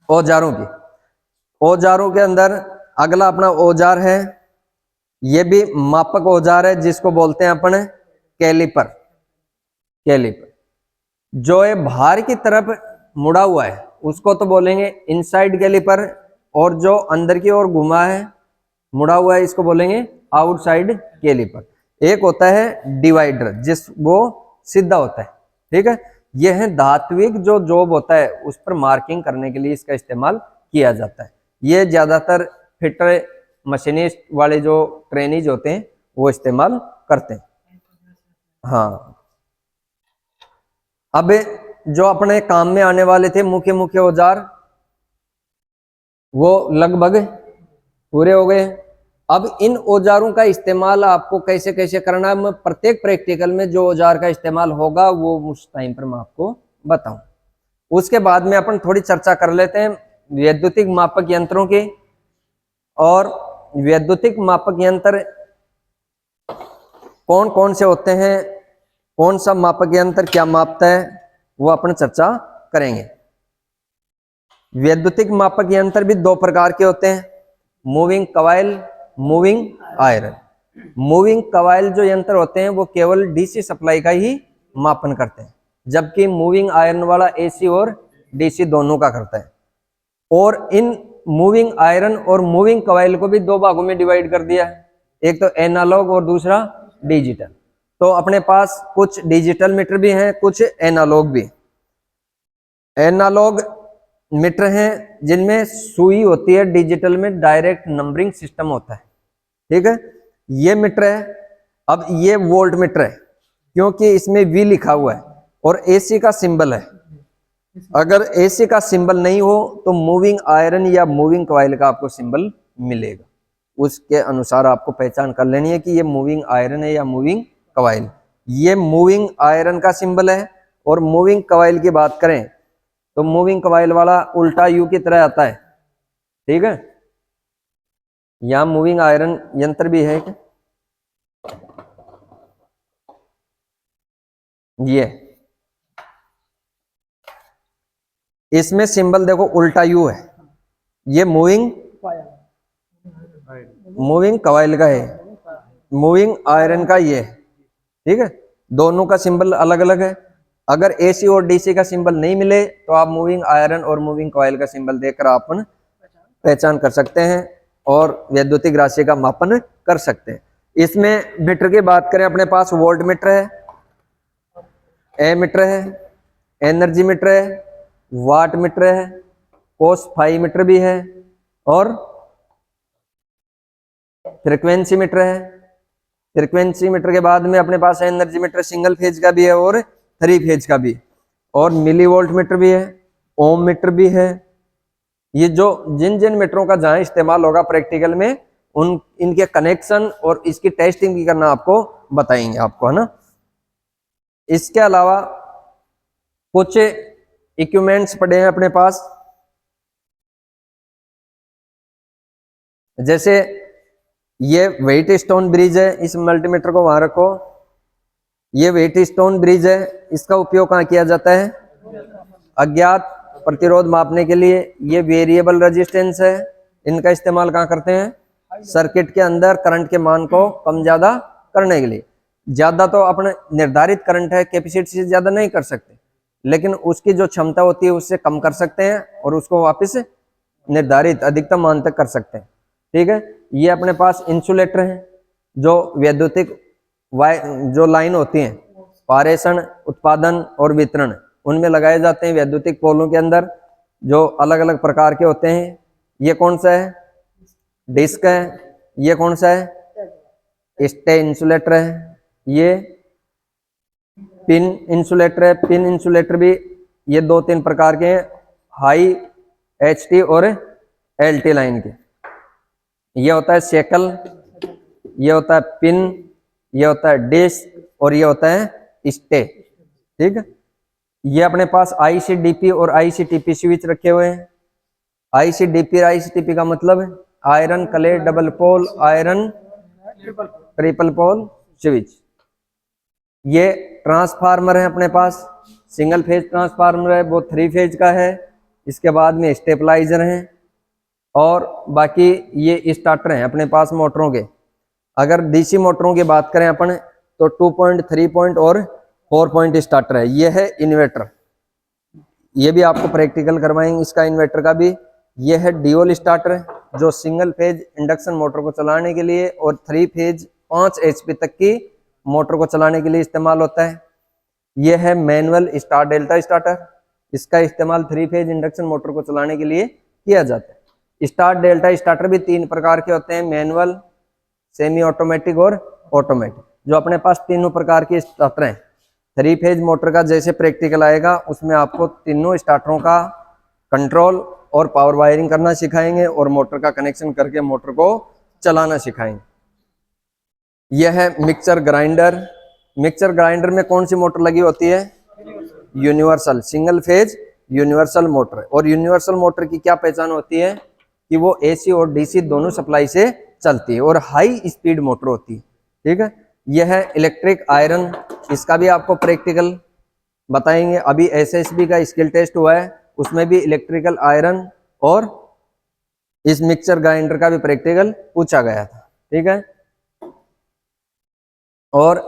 औजारों की, औजारों के अंदर अगला अपना औजार है, यह भी मापक औजार है जिसको बोलते हैं अपन कैलिपर। कैलिपर जो है बाहर की तरफ मुड़ा हुआ है उसको तो बोलेंगे इनसाइड कैलिपर, और जो अंदर की ओर घुमा है मुड़ा हुआ है इसको बोलेंगे आउटसाइड कैलिपर। एक होता है डिवाइडर जिस वो सीधा होता है, ठीक है। यह है धात्विक जो जॉब होता है उस पर मार्किंग करने के लिए इसका इस्तेमाल किया जाता है। ये ज्यादातर फिटर मशीनिस्ट वाले जो ट्रेनीज होते हैं वो इस्तेमाल करते हैं। हाँ, अब जो अपने काम में आने वाले थे मुख्य मुख्य औजार वो लगभग पूरे हो गए। अब इन औजारों का इस्तेमाल आपको कैसे कैसे करना है, मैं प्रत्येक प्रैक्टिकल में जो औजार का इस्तेमाल होगा वो उस टाइम पर मैं आपको बताऊं। उसके बाद में अपन थोड़ी चर्चा कर लेते हैं वैद्युतिक मापक यंत्रों की। और वैद्युतिक मापक यंत्र कौन कौन से होते हैं, कौन सा मापक यंत्र क्या मापता है, वो अपन चर्चा करेंगे। वैद्युतिक मापक यंत्र भी दो प्रकार के होते हैं, moving coil, moving iron. Moving coil जो यंत्र होते हैं वो केवल डीसी सप्लाई का ही मापन करते हैं, जबकि मूविंग आयरन वाला एसी और डीसी दोनों का करता है। और इन मूविंग आयरन और मूविंग कॉइल को भी दो भागों में डिवाइड कर दिया है, एक तो एनालॉग और दूसरा डिजिटल। तो अपने पास कुछ डिजिटल मीटर भी हैं, कुछ एनालॉग भी। एनालॉग मीटर हैं जिनमें सुई होती है, डिजिटल में डायरेक्ट नंबरिंग सिस्टम होता है, ठीक है। ये मीटर है। अब ये वोल्ट मीटर है क्योंकि इसमें वी लिखा हुआ है और एसी का सिंबल है। अगर एसी का सिंबल नहीं हो तो मूविंग आयरन या मूविंग कॉइल का आपको सिंबल मिलेगा, उसके अनुसार आपको पहचान कर लेनी है कि ये मूविंग आयरन है या मूविंग कॉइल। ये मूविंग आयरन का सिंबल है। और मूविंग कॉइल की बात करें तो मूविंग कॉइल वाला उल्टा यू की तरह आता है, ठीक है। यहां मूविंग आयरन यंत्र भी है क्या? ये इसमें सिंबल देखो उल्टा यू है, ये मूविंग कॉइल का है, मूविंग आयरन का ये, ठीक है। दोनों का सिंबल अलग अलग है। अगर एसी और डीसी का सिंबल नहीं मिले तो आप मूविंग आयरन और मूविंग कॉइल का सिंबल देखकर आप पहचान कर सकते हैं और वैद्युतिक राशि का मापन कर सकते हैं। इसमें मीटर की बात करें, अपने पास वोल्ट मीटर है, ए मीटर है, एनर्जी मीटर है, वाट मीटर है, कोस फाई मीटर भी है और फ्रीक्वेंसी मीटर है। फ्रीक्वेंसी मीटर के बाद में अपने पास एनर्जी मीटर सिंगल फेज का भी है और 3 फेज का भी, और मिली वोल्ट मीटर भी है, ओम मीटर भी है। ये जो जिन जिन मीटरों का जहां इस्तेमाल होगा प्रैक्टिकल में उन इनके कनेक्शन और इसकी टेस्टिंग भी करना आपको बताएंगे आपको, है ना। इसके अलावा कुछ इक्विपमेंट्स पड़े हैं अपने पास, जैसे ये वेट स्टोन ब्रिज है, इस मल्टीमीटर को वहां रखो। ये वेट स्टोन ब्रिज है, इसका उपयोग कहाँ किया जाता है? अज्ञात प्रतिरोध मापने के लिए। ये वेरिएबल रेजिस्टेंस है, इनका इस्तेमाल कहाँ करते हैं? सर्किट के अंदर करंट के मान को कम ज्यादा करने के लिए। ज्यादा तो अपने निर्धारित करंट है, कैपेसिटी से ज्यादा नहीं कर सकते, लेकिन उसकी जो क्षमता होती है उससे कम कर सकते हैं और उसको वापस निर्धारित अधिकतम मान तक कर सकते हैं, ठीक है। ये अपने पास इंसुलेटर है जो वैद्युतिक जो लाइन होती है पारेषण, उत्पादन और वितरण, उनमें लगाए जाते हैं वैद्युतिक पोलों के अंदर, जो अलग अलग प्रकार के होते हैं। ये कौन सा है? डिस्क है। ये कौन सा है? स्टे इंसुलेटर है। ये पिन इंसुलेटर है। पिन इंसुलेटर भी ये 2-3 प्रकार के हैं, हाई HT और LT लाइन के। ये होता है शेकल, ये होता है पिन, ये होता है डिस्क और ये होता है स्टे। ठीक है, ये अपने पास ICDP और ICTP स्विच रखे हुए हैं। ICDP और ICTP का मतलब है iron clad double pole iron triple pole switch. ये ट्रांसफार्मर है अपने पास, सिंगल फेज ट्रांसफार्मर है, वो 3 फेज का है। इसके बाद में स्टेबलाइजर हैं और बाकी ये स्टार्टर हैं अपने पास मोटरों के। अगर DC मोटरों की बात करें अपन तो 2 पॉइंट, 3 पॉइंट और 4 पॉइंट स्टार्टर है। ये है इन्वर्टर, ये भी आपको प्रैक्टिकल करवाएंगे इसका इन्वर्टर का भी। ये है ड्यूल स्टार्टर जो सिंगल फेज इंडक्शन मोटर को चलाने के लिए और 3 फेज 5 HP तक की मोटर को चलाने के लिए इस्तेमाल होता है। यह है मैनुअल स्टार डेल्टा स्टार्टर, इसका इस्तेमाल 3 फेज इंडक्शन मोटर को चलाने के लिए किया जाता है। स्टार डेल्टा स्टार्टर भी 3 प्रकार के होते हैं, मैनुअल, सेमी ऑटोमेटिक और ऑटोमेटिक। जो अपने पास तीनों प्रकार के स्टार्टर हैं। 3 फेज मोटर का जैसे प्रैक्टिकल आएगा उसमें आपको तीनों स्टार्टरों का कंट्रोल और पावर वायरिंग करना सिखाएंगे और मोटर का कनेक्शन करके मोटर को चलाना सिखाएंगे। यह है मिक्सचर ग्राइंडर। मिक्सचर ग्राइंडर में कौन सी मोटर लगी होती है? Universal single phase universal motor. और यूनिवर्सल मोटर की क्या पहचान होती है कि वो AC और DC दोनों सप्लाई से चलती है और हाई स्पीड मोटर होती है। ठीक है, यह है इलेक्ट्रिक आयरन, इसका भी आपको प्रैक्टिकल बताएंगे। अभी SSB का स्किल टेस्ट हुआ है, उसमें भी इलेक्ट्रिकल आयरन और इस मिक्सचर ग्राइंडर का भी प्रैक्टिकल पूछा गया था। ठीक है, और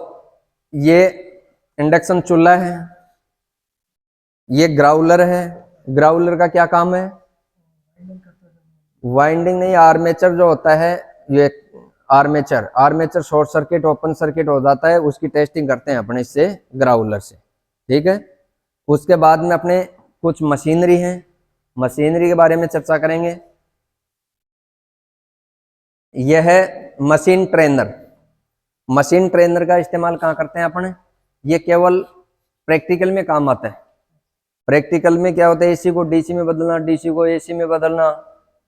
ये इंडक्शन चूल्हा है, ये ग्राउलर है। ग्राउलर का क्या काम है? वाइंडिंग नहीं, आर्मेचर जो होता है, ये armature short circuit open circuit हो जाता है, उसकी टेस्टिंग करते हैं अपने इससे ग्राउलर से। ठीक है, उसके बाद में अपने कुछ मशीनरी हैं, मशीनरी के बारे में चर्चा करेंगे। यह है मशीन ट्रेनर। मशीन ट्रेनर का इस्तेमाल कहाँ करते हैं अपन? ये केवल प्रैक्टिकल में काम आता है। प्रैक्टिकल में क्या होता है? AC को DC में बदलना, DC को AC में बदलना,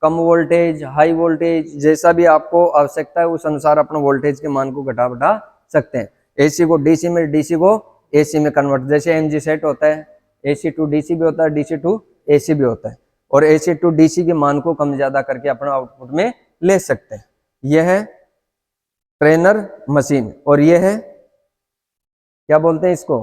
कम वोल्टेज हाई वोल्टेज, जैसा भी आपको आवश्यकता है उस अनुसार अपने वोल्टेज के मान को घटा बढ़ा सकते हैं। AC को DC में, DC को AC में कन्वर्ट, जैसे MG सेट होता है, AC to DC भी होता है, DC to AC भी होता है, और AC to DC के मान को कम ज्यादा करके अपना आउटपुट में ले सकते हैं। यह है ट्रेनर मशीन। और यह है क्या बोलते हैं इसको?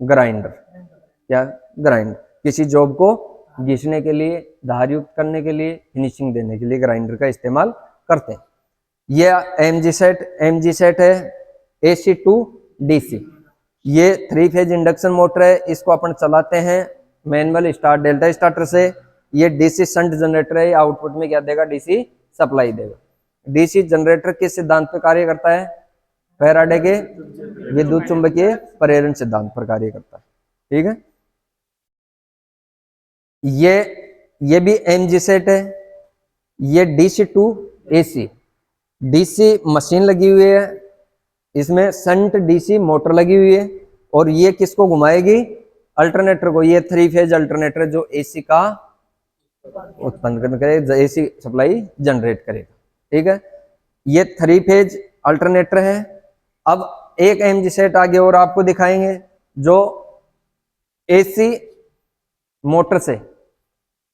ग्राइंडर। क्या? ग्राइंडर। किसी जॉब को घिसने के लिए, धार युक्त करने के लिए, फिनिशिंग देने के लिए ग्राइंडर का इस्तेमाल करते हैं। यह MG सेट है AC to DC। ये 3 फेज इंडक्शन मोटर है, इसको अपन चलाते हैं मैनुअल स्टार डेल्टा स्टार्टर से। ये DC शंट जनरेटर है, आउटपुट में क्या देगा? DC सप्लाई देगा। DC जनरेटर किस सिद्धांत पर कार्य करता है? फैराडे के विद्युत चुंबकीय प्रेरण सिद्धांत पर कार्य करता है। ठीक है, ये भी MG सेट है। ये DC to AC, DC machine लगी हुई है, इसमें शंट DC मोटर लगी हुई है, और ये किसको घुमाएगी? अल्टरनेटर को। ये 3 फेज अल्टरनेटर जो AC का उत्पन्न करेगा, AC सप्लाई जनरेट करेगा। ठीक है, ये 3 फेज अल्टरनेटर है। अब एक MG सेट आगे और आपको दिखाएंगे जो AC मोटर से,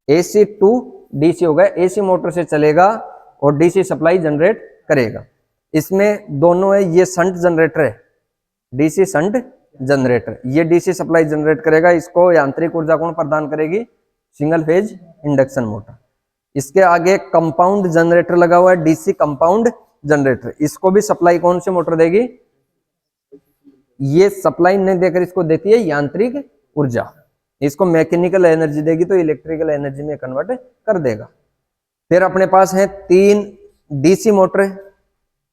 AC to DC होगा, AC मोटर से चलेगा और DC सप्लाई जनरेट करेगा। इसमें दोनों है, ये शंट जनरेटर है, DC शंट जनरेटर, ये DC सप्लाई जनरेट करेगा। इसको यांत्रिक ऊर्जा कौन प्रदान करेगी? Single phase induction motor. इसके आगे कंपाउंड जनरेटर लगा हुआ है, DC कंपाउंड जनरेटर। इसको भी सप्लाई कौन सी मोटर देगी? ये सप्लाई नहीं देकर इसको देती है यांत्रिक ऊर्जा, इसको मैकेनिकल एनर्जी देगी तो इलेक्ट्रिकल एनर्जी में कन्वर्ट कर देगा। फिर अपने पास है 3 DC motor,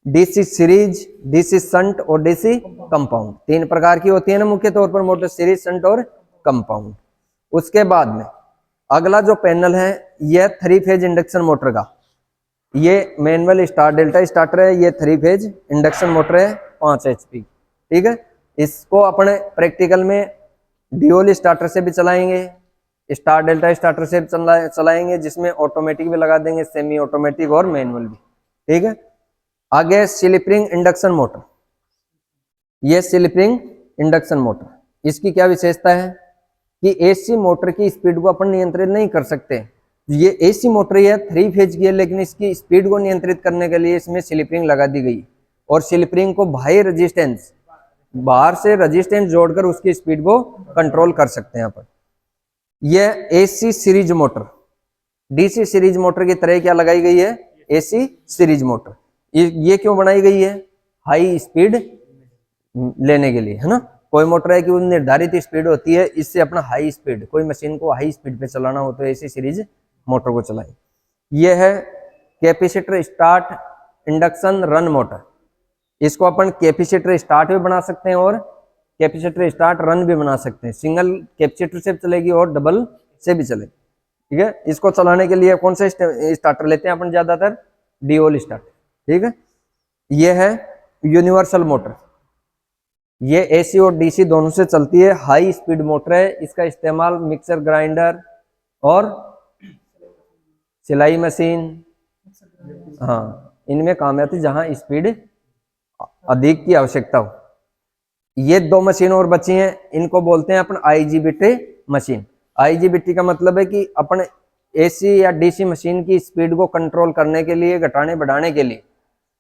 DC series, DC shunt और DC कंपाउंड। 3 प्रकार की होती है ना मुख्य तौर पर मोटर, सीरीज, शंट और कंपाउंड। उसके बाद में अगला जो पैनल है यह 3 फेज इंडक्शन मोटर का। ये मैनुअल स्टार डेल्टा स्टार्टर है, ये 3 फेज इंडक्शन मोटर है 5 HP। ठीक है, इसको अपने प्रैक्टिकल में ड्यूल स्टार्टर से भी चलाएंगे, स्टार डेल्टा स्टार्टर से भी चलाएंगे, जिसमें ऑटोमेटिक भी लगा देंगे, सेमी ऑटोमेटिक और मैनुअल भी। ठीक है, आगे स्लिप रिंग इंडक्शन मोटर। ये स्लिप रिंग इंडक्शन मोटर, इसकी क्या विशेषता है कि एसी मोटर की स्पीड को अपन नियंत्रित नहीं कर सकते। ये एसी मोटर है 3 फेज की है, लेकिन इसकी स्पीड को नियंत्रित करने के लिए इसमें स्लिप रिंग लगा दी गई और स्लिप रिंग को बाहर से रेजिस्टेंस जोड़कर उसकी स्पीड को कंट्रोल कर सकते हैं अपन। यह AC series motor, DC series motor की तरह क्या लगाई गई है, एसी सीरीज मोटर। ये क्यों बनाई गई है, हाई स्पीड लेने के लिए, है ना। कोई मोटर है कि वो निर्धारित स्पीड होती है, इससे अपना हाई स्पीड, कोई मशीन को हाई स्पीड पे चलाना हो तो एसी सीरीज मोटर को चलाएं। यह है capacitor start induction run motor. इसको अपन कैपेसिटर स्टार्ट भी बना सकते हैं और कैपेसिटर स्टार्ट रन भी बना सकते हैं। सिंगल कैपेसिटर से चलेगी और डबल से भी चलेगी, ठीक है। इसको चलाने के लिए कौन सा स्टार्टर लेते हैं अपन, ज्यादातर डिओल स्टार्टर, ठीक है। यह है यूनिवर्सल मोटर, ये एसी और डीसी दोनों से चलती है, हाई स्पीड मोटर है। इसका इस्तेमाल मिक्सर ग्राइंडर और सिलाई मशीन, हाँ, इनमें काम आती है जहां स्पीड अधिक की आवश्यकता हो। ये 2 मशीन और बची हैं, इनको बोलते हैं अपन आईजीबीटी मशीन। आईजीबीटी का मतलब है कि अपन एसी या डीसी मशीन की स्पीड को कंट्रोल करने के लिए, घटाने बढ़ाने के लिए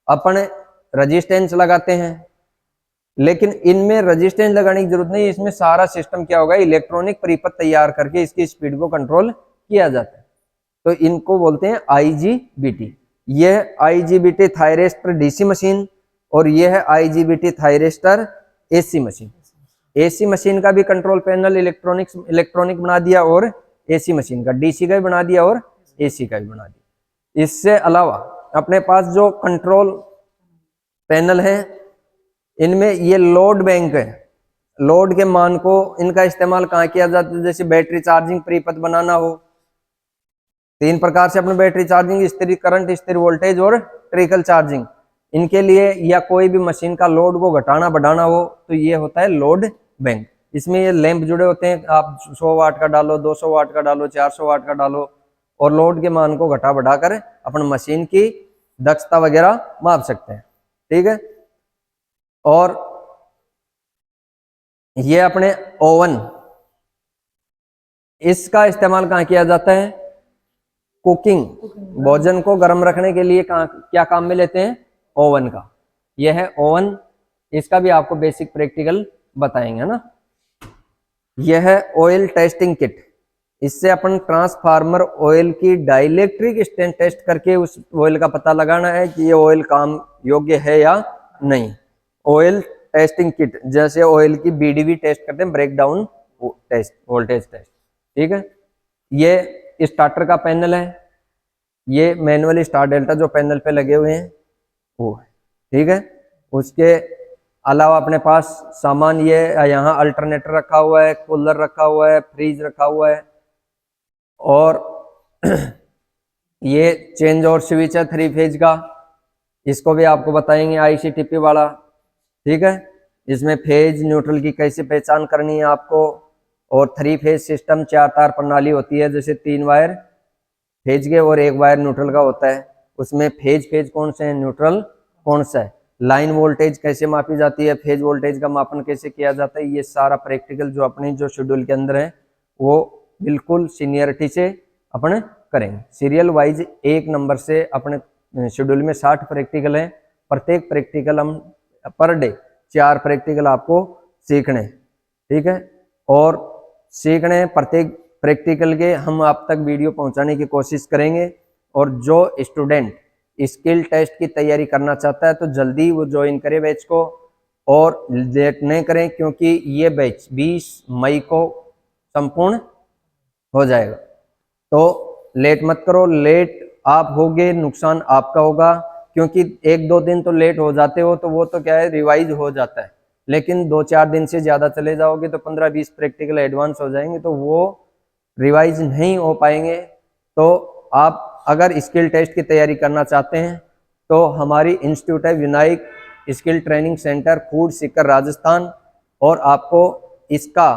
अपन रेजिस्टेंस लगाते हैं, लेकिन इनमें रेजिस्टेंस लगाने की जरूरत नहीं है। इसमें सारा सिस्टम क्या होगा, इलेक्ट्रॉनिक परिपथ तैयार करके इसकी स्पीड को कंट्रोल किया जाता है, तो इनको बोलते हैं आईजीबीटी। यह आईजीबीटी थायरिस्टर डीसी मशीन और यह है IGBT thyristor AC machine. AC machine का भी कंट्रोल पैनल इलेक्ट्रॉनिक बना दिया और एसी मशीन का, डीसी का भी बना दिया और एसी का भी बना दिया। इससे अलावा अपने पास जो कंट्रोल पैनल है, इनमें ये लोड बैंक है। लोड के मान को इनका इस्तेमाल कहाँ किया जाता है, जैसे बैटरी चार्जिंग परिपथ बनाना हो, 3 प्रकार से अपने बैटरी चार्जिंग, स्थिर करंट, स्थिर वोल्टेज और ट्रिकल चार्जिंग। इनके लिए या कोई भी मशीन का लोड को घटाना बढ़ाना हो तो ये होता है लोड बैंक। इसमें ये लैंप जुड़े होते हैं, आप 100 वाट का डालो, 200 वाट का डालो, 400 वाट का डालो और लोड के मान को घटा बढ़ाकर अपन मशीन की दक्षता वगैरह माप सकते हैं, ठीक है। और ये अपने ओवन, इसका इस्तेमाल कहाँ किया जाता है, कुकिंग, भोजन को गर्म रखने के लिए क्या काम में लेते हैं, ओवन का। यह है ओवन, इसका भी आपको बेसिक प्रैक्टिकल बताएंगे ना। यह है ऑयल टेस्टिंग किट, इससे अपन ट्रांसफार्मर ऑयल की डाइलेक्ट्रिक स्ट्रेंथ टेस्ट करके उस ऑयल का पता लगाना है कि ये ऑयल काम योग्य है या नहीं। ऑयल टेस्टिंग किट, जैसे ऑयल की बीडीवी टेस्ट करते हैं, ब्रेकडाउन टेस्ट, वोल्टेज टेस्ट, ठीक है। ये स्टार्टर का पैनल है, ये मैनुअली स्टार्ट डेल्टा जो पैनल पे लगे हुए हैं वो, ठीक है। उसके अलावा अपने पास सामान ये यहाँ अल्टरनेटर रखा हुआ है, कूलर रखा हुआ है, फ्रीज रखा हुआ है और ये चेंज और स्विच है 3 फेज का, इसको भी आपको बताएंगे आईसीटीपी वाला, ठीक है। इसमें फेज न्यूट्रल की कैसे पहचान करनी है आपको, और 3 फेज सिस्टम 4 तार प्रणाली होती है, जैसे 3 वायर फेज के और 1 वायर न्यूट्रल का होता है। उसमें फेज कौन से हैं, न्यूट्रल कौन सा है, लाइन वोल्टेज कैसे मापी जाती है, फेज वोल्टेज का मापन कैसे किया जाता है, ये सारा प्रैक्टिकल जो अपनी जो शेड्यूल के अंदर है वो बिल्कुल सीनियरिटी से अपने करेंगे। सीरियल वाइज 1 नंबर से अपने शेड्यूल में 60 प्रैक्टिकल है, प्रत्येक प्रैक्टिकल हम पर डे 4 प्रैक्टिकल आपको सीखने, ठीक है। और सीखने प्रत्येक प्रैक्टिकल के हम आप तक वीडियो पहुंचाने की कोशिश करेंगे। और जो स्टूडेंट स्किल टेस्ट की तैयारी करना चाहता है तो जल्दी वो ज्वाइन करे बैच को, और लेट नहीं करें क्योंकि ये बैच 20 मई को संपूर्ण हो जाएगा। तो लेट मत करो, लेट आप होगे नुकसान आपका होगा, क्योंकि 1-2 दिन तो लेट हो जाते हो तो वो तो क्या है, रिवाइज हो जाता है, लेकिन 2-4 दिन से ज़्यादा चले जाओगे तो 15-20 प्रैक्टिकल एडवांस हो जाएंगे तो वो रिवाइज नहीं हो पाएंगे। तो आप अगर स्किल टेस्ट की तैयारी करना चाहते हैं तो हमारी इंस्टीट्यूट है Vinayak skill training centre, food Sikar, Rajasthan, और आपको इसका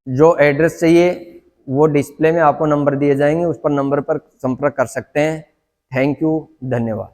जो एड्रेस चाहिए वो डिस्प्ले में आपको नंबर दिए जाएंगे, उस पर नंबर पर संपर्क कर सकते हैं। थैंक यू, धन्यवाद।